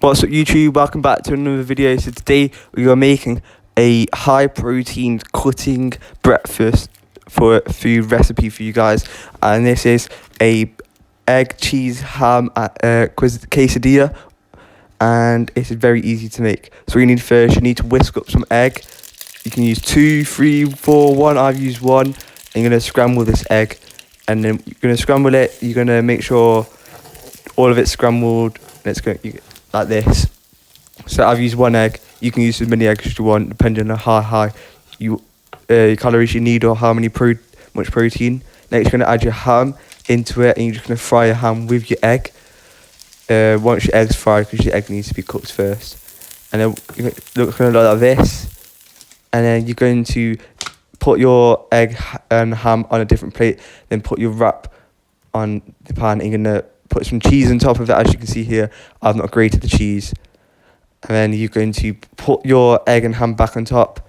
What's up YouTube, welcome back to another video. So today we are making a high protein cutting breakfast for food recipe for you guys, and this is a egg, cheese, ham quesadilla, and it is very easy to make. So what you need first, you need to whisk up some egg. You can use 2, 3, 4, 1. I've used 1. And you're going to scramble this egg, and then you're going to scramble it. You're going to make sure all of it's scrambled, and it's going to like this. So I've used 1 egg. You can use as many eggs as you want, depending on how high calories you need or how much protein. Next, you're going to add your ham into it, and you're just going to fry your ham with your egg. Once your egg's fried, because your egg needs to be cooked first, and then you're going to look like this. And then you're going to put your egg and ham on a different plate. Then put your wrap on the pan, and you're going to put some cheese on top of it. As you can see here, I've not grated the cheese. And then you're going to put your egg and ham back on top,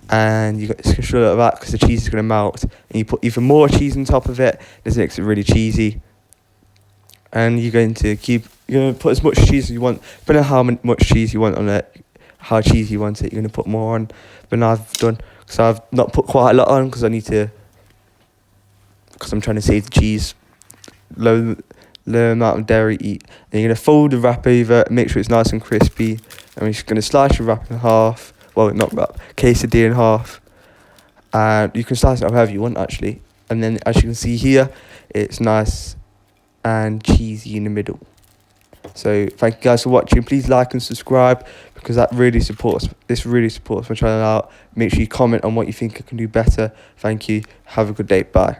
and you're going to show it back because the cheese is going to melt. And you put even more cheese on top of it. This makes it really cheesy. And you're going to put as much cheese as you want, depending on how much cheese you want on it, how cheesy you want it. You're going to put more on. But now I've done, because I've not put quite a lot on, because I'm trying to save the cheese. Low amount of dairy eat. Then you're going to fold the wrap over, make sure it's nice and crispy, and we're just going to slice your wrap in half. Well, not wrap, quesadilla in half, and you can slice it however you want actually. And then as you can see here, it's nice and cheesy in the middle. So thank you guys for watching. Please like and subscribe, because that really supports my channel out. Make sure you comment on what you think I can do better. Thank you. Have a good day. Bye.